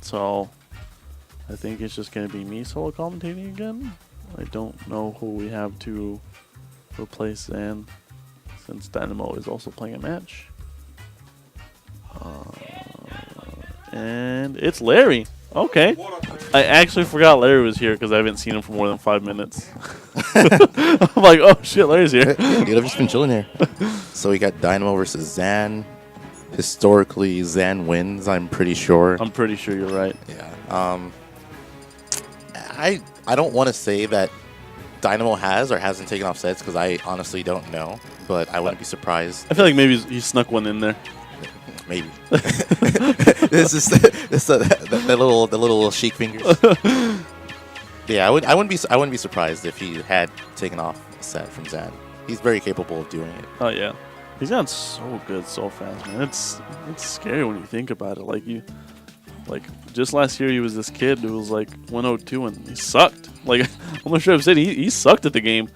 So I think it's just going to be me solo commentating again. I don't know who we have to replace Zan, since Dynamo is also playing a match. And it's Larry. Okay. I actually forgot Larry was here because I haven't seen him for more than 5 minutes. I'm like, oh shit, Larry's here. Yeah, dude, I've just been chilling here. So we got Dynamo versus Zan. Historically, Zan wins, I'm pretty sure. I'm pretty sure you're right. Yeah. I don't want to say that Dynamo has or hasn't taken off sets because I honestly don't know, but I wouldn't be surprised. I feel like maybe he snuck one in there. Maybe. This is the little Sheik fingers. Yeah, I wouldn't be surprised if he had taken off a set from Zan. He's very capable of doing it. Oh yeah, he's gotten so good so fast, man. It's scary when you think about it. Like just last year, he was this kid who was like 102 and he sucked. Like I'm not sure I've said he sucked at the game.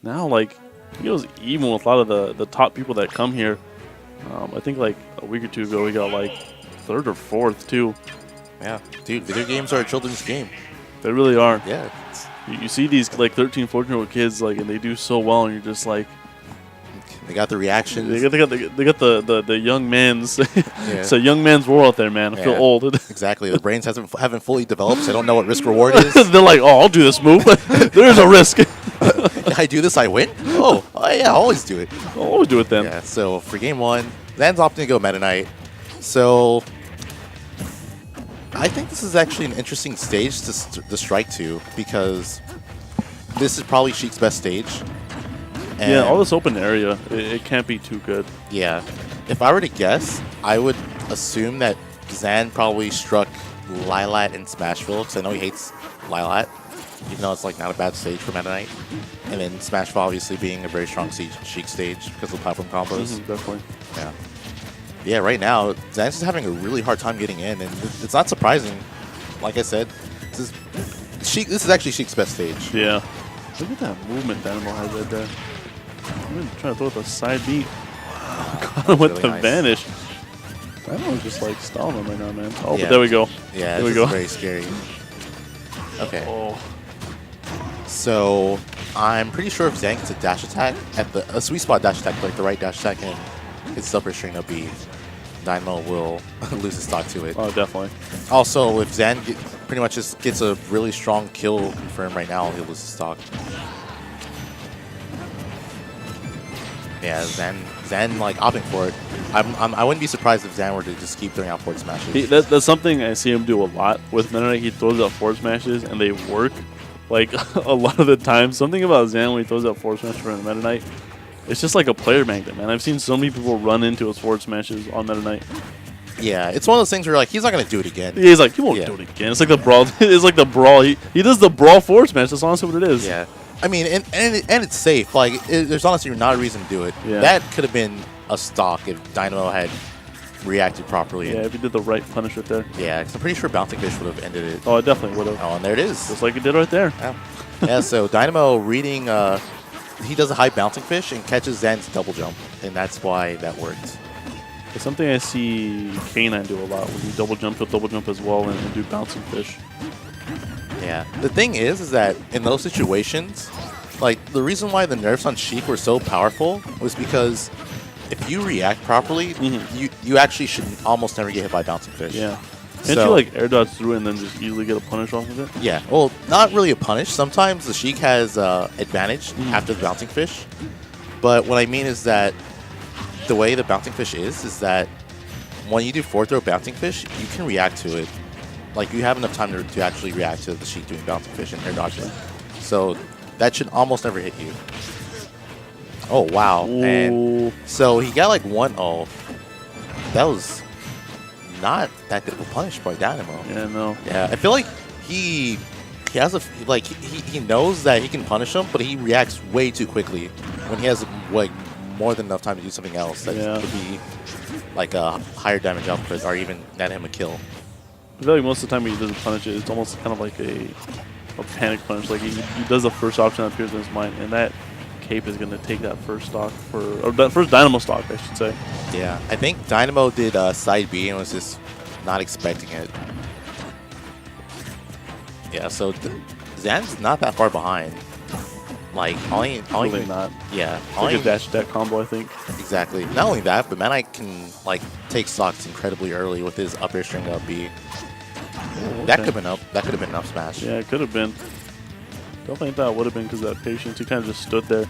Now like he goes even with a lot of the top people that come here. I think like a week or two ago, he got like 3rd or 4th too. Yeah, dude, video games are a children's game. They really are. Yeah. You see these like 13, 14-year-old kids like, and they do so well, and you're just like, they got the reactions. They got the young man's. Yeah. It's a young man's world out there, man. I feel old. Exactly. The brains haven't fully developed, so they don't know what risk reward is. They're like, oh, I'll do this move. There's a risk. If I do this, I win? Oh yeah, I'll always do it. I'll always do it then. Yeah, so for game 1, Zan's opting to go Meta Knight. So I think this is actually an interesting stage to strike to because this is probably Sheik's best stage. And yeah, all this open area, it can't be too good. Yeah. If I were to guess, I would assume that Zan probably struck Lilat in Smashville because I know he hates Lilat, even though it's like not a bad stage for Meta Knight. And then Smashville obviously being a very strong Sheik stage because of platform combos. Definitely. Yeah. Yeah, right now, Zan's just having a really hard time getting in, and it's not surprising. Like I said, this is actually Sheik's best stage. Yeah. Look at that movement Dynamo has right there. I'm going to try to throw it the side beat. Caught him with really the nice. vanish. Dynamo's just like stalling him right now, man. Oh, Yeah. but there we go. Yeah, there we this go. is very scary. Okay. Oh. So I'm pretty sure if Zan gets a dash attack at a sweet spot dash attack, like the right dash attack, and his upper string up B, Dynamo will lose his stock to it. Oh, definitely. Also, if Zan pretty much just gets a really strong kill for him right now, he'll lose his stock. Yeah, Zan like opting for it. I wouldn't be surprised if Zan were to just keep throwing out forward smashes. That's something I see him do a lot with Meta Knight. He throws out forward smashes and they work. Like a lot of the time, something about Zan when he throws out forward smashes for Meta Knight, it's just like a player magnet, man. I've seen so many people run into his forward smashes on Meta Knight. Yeah, it's one of those things where like he's not gonna do it again. He's like, he won't do it again. It's like the brawl. It's like the brawl. He does the brawl forward smash. That's honestly what it is. Yeah. I mean, and it's safe. Like, there's honestly not a reason to do it. Yeah. That could have been a stock if Dynamo had reacted properly. Yeah, if he did the right punish right there. Yeah, 'cause I'm pretty sure Bouncing Fish would have ended it. Oh, it definitely would have. Oh, and there it is. Just like it did right there. Yeah, yeah, so Dynamo reading, he does a high Bouncing Fish and catches Zan's double jump, and that's why that worked. It's something I see K9 do a lot, when you double jump, he'll double jump as well and do bouncing fish. Yeah. The thing is that in those situations, like, the reason why the nerfs on Sheik were so powerful was because if you react properly, you actually should almost never get hit by Bouncing Fish. Yeah. Can't you, like, air dodge through it and then just easily get a punish off of it? Yeah. Well, not really a punish. Sometimes the Sheik has advantage after the Bouncing Fish. But what I mean is that the way the Bouncing Fish is that when you do forward throw Bouncing Fish, you can react to it. Like, you have enough time to actually react to the Sheik doing Bouncing Fish and air dodging. So that should almost never hit you. Oh, wow. Ooh. And so he got like 1-0. That was not that good of a punish by Dynamo. Yeah, no. Yeah, I feel like he has he knows that he can punish him, but he reacts way too quickly when he has like more than enough time to do something else that could be like a higher damage output or even net him a kill. I feel like most of the time when he doesn't punish it, it's almost kind of like a panic punch. Like he does the first option that appears in his mind, and that cape is going to take that first stock or that first Dynamo stock, I should say. Yeah, I think Dynamo did side B and was just not expecting it. Yeah, so Zan's not that far behind. Like, Really not. Yeah. It's like a dash attack combo, I think. Exactly. Not only that, but Mana can, like, take stocks incredibly early with his up air string up B. Oh, That okay. could have been up. That could have been an up smash. Yeah, it could have been. Definitely thought it would have been because of that patience. He kind of just stood there.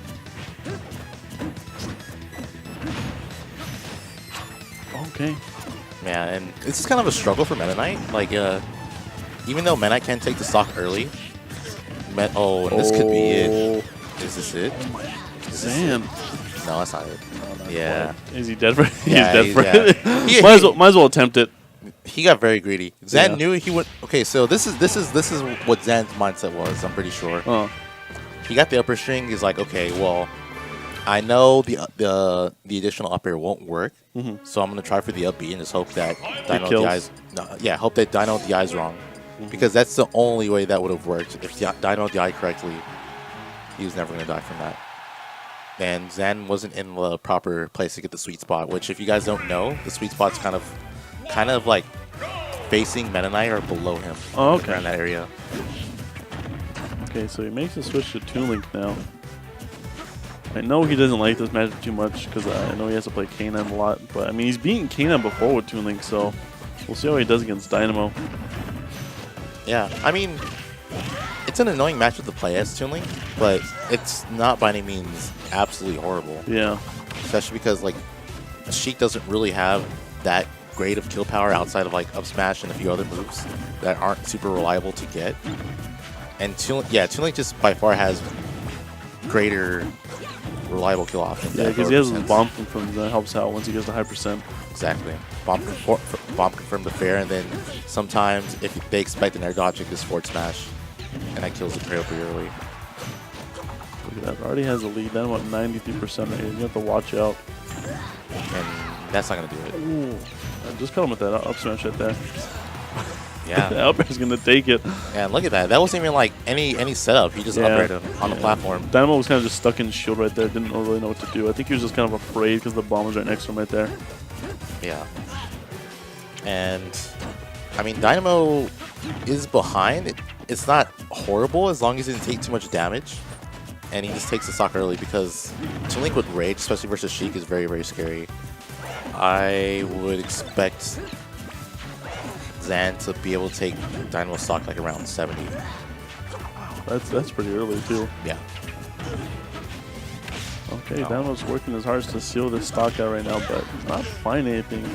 Okay. Yeah, and this is kind of a struggle for Meta Knight. Like, even though Meta Knight can take the stock early, and this could be it. Is this it? Zan. No, that's not it. Yeah. Is he dead for it? Yeah, He's dead for it. Yeah. Might as well attempt it. He got very greedy. Zan Yeah. knew he would. Okay, so this is what Zan's mindset was. I'm pretty sure. Oh. He got the upper string. He's like, okay, well, I know the additional up air won't work, so I'm gonna try for the up B and just hope that Dino kills. DI's. Hope that Dino DI's wrong, because that's the only way that would have worked. If Dino DI correctly, he was never gonna die from that. And Zan wasn't in the proper place to get the sweet spot. Which, if you guys don't know, the sweet spot's kind of like facing Meta Knight or below him. Oh, okay. Around that area. Okay, so he makes the switch to Toon Link now. I know he doesn't like this matchup too much because I know he has to play Kanan a lot. But, I mean, he's beaten Kanan before with Toon Link, so we'll see how he does against Dynamo. Yeah, I mean, it's an annoying matchup to play as Toon Link, but it's not by any means absolutely horrible. Yeah. Especially because, like, Sheik doesn't really have that great of kill power outside of, like, up smash and a few other moves that aren't super reliable to get. And Toon Link just by far has greater reliable kill options. Yeah, because he has his bomb confirm that helps out once he gets to high percent. Exactly. Bomb confirm the fair, and then sometimes if they expect an air dodge, it just forward smash, and that kills the trail pretty early. Look at that. Already has a lead. Then what, 93% right here. You have to watch out. And that's not going to do it. Ooh. I just cut him with that up smash right there. Yeah. The up air's going to take it. And look at that. That wasn't even like any setup. He just up aired him on the platform. Dynamo was kind of just stuck in shield right there. Didn't really know what to do. I think he was just kind of afraid because the bomb was right next to him right there. Yeah. And, I mean, Dynamo is behind. It's not horrible as long as he didn't take too much damage. And he just takes the stock early because Toon Link with Rage, especially versus Sheik, is very, very scary. I would expect Zan to be able to take Dynamo stock like around 70. That's pretty early too. Yeah. Okay, Dynamo's working his hardest to seal this stock out right now, but not finding anything.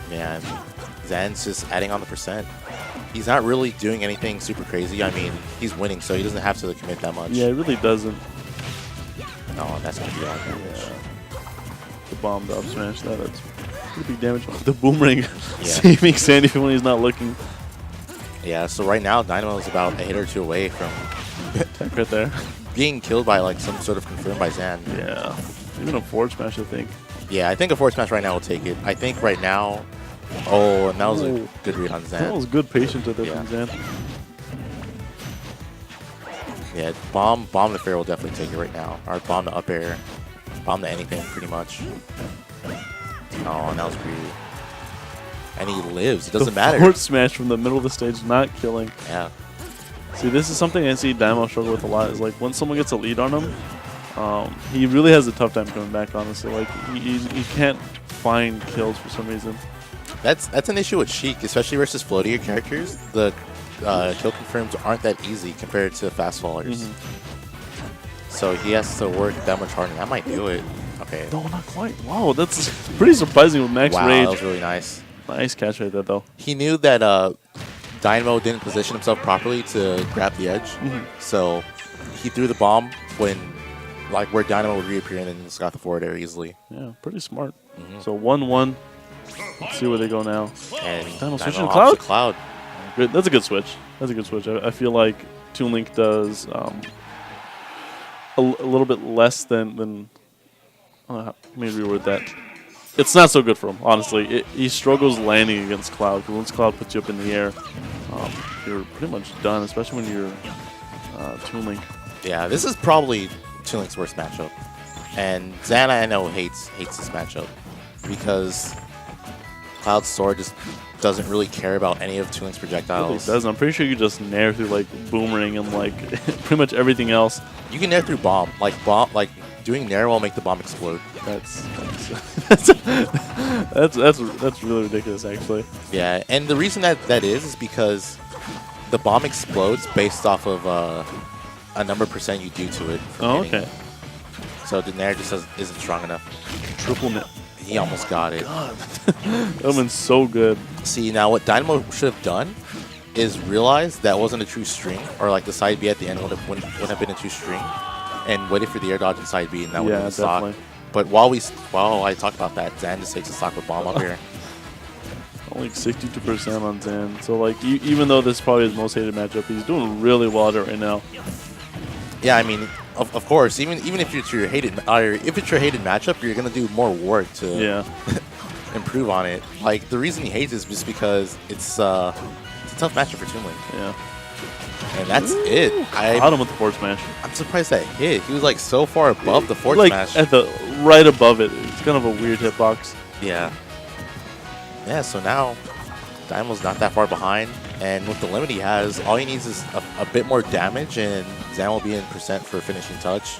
Yeah, and Zan's just adding on the percent. He's not really doing anything super crazy. I mean, he's winning, so he doesn't have to commit that much. Yeah, he really doesn't. No, that's going to be all damage. Yeah. The bomb, the up smash, that's pretty big damage. The boomerang Yeah. saving Sandy when he's not looking. Yeah, so right now, Dynamo is about a hit or two away from Tech right there. being killed by like some sort of confirm by Zan. Yeah. Even a forward smash, I think. Yeah, I think a forward smash right now will take it. I think right now... Oh, and that was a good read on Zan. That was good patience with it Yeah. from Zan. Yeah, bomb the fair will definitely take it right now. Or bomb the up air. Bomb to anything, pretty much. Oh, and that was greedy. And he lives. It doesn't matter. Forward smash from the middle of the stage, not killing. Yeah. See, this is something I see Dynamo struggle with a lot. Is like when someone gets a lead on him, he really has a tough time coming back. Honestly, like he can't find kills for some reason. That's an issue with Sheik, especially versus floatier characters. The kill confirms aren't that easy compared to fast fallers. So he has to work that much harder. That might do it. Okay. No, not quite. Wow, that's pretty surprising with max Wow, rage. that was really nice. Nice catch right there, though. He knew that Dynamo didn't position himself properly to grab the edge, so he threw the bomb when, like, where Dynamo would reappear, and then just got the forward air easily. Yeah, pretty smart. So 1-1. Let's see where they go now. And Dynamo switching to opposite Cloud? Cloud. Good. That's a good switch. That's a good switch. I feel like Toon Link does a little bit less than let me reword that. It's not so good for him, honestly. He struggles landing against Cloud, because once Cloud puts you up in the air, you're pretty much done, especially when you're Toon Link. Yeah, this is probably Toon Link's worst matchup. And Zan, I know, hates this matchup because Cloud's sword just doesn't really care about any of Toonlink's projectiles. It doesn't. I'm pretty sure you just nair through like Boomerang and like pretty much everything else. You can nair through bomb. Like doing nair will make the bomb explode. That's really ridiculous, actually. Yeah, and the reason that is because the bomb explodes based off of a number percent you do to it. Oh, okay. So the nair just isn't strong enough. Triple nair. He almost got it. God, that would have been so good. See, now what Dynamo should have done is realize that wasn't a true string, or like the side B at the end wouldn't have been a true string, and waited for the air dodge and side B, and that would have been stock. But while I talk about that, Zan just takes a stock with bomb up here. Only 62% on Zan. So like even though this is probably his most hated matchup, he's doing really well at it right now. Yeah, I mean, of course, even if it's your hated matchup, you're gonna do more work to improve on it. Like the reason he hates it is just because it's a tough matchup for Toonlink. Yeah, and that's it. I caught him with the forward smash. I'm surprised that hit. He was like so far above the forward smash. At the right above it. It's kind of a weird hitbox. Yeah. Yeah. So now Dynamo's not that far behind. And with the limit he has, all he needs is a bit more damage, and Zan will be in percent for finishing touch.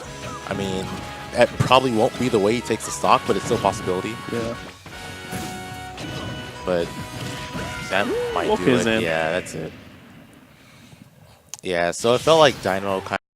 I mean, that probably won't be the way he takes the stock, but it's still a possibility. Yeah. But Zan might do it. Zan. Yeah, that's it. Yeah, so it felt like Dynamo kind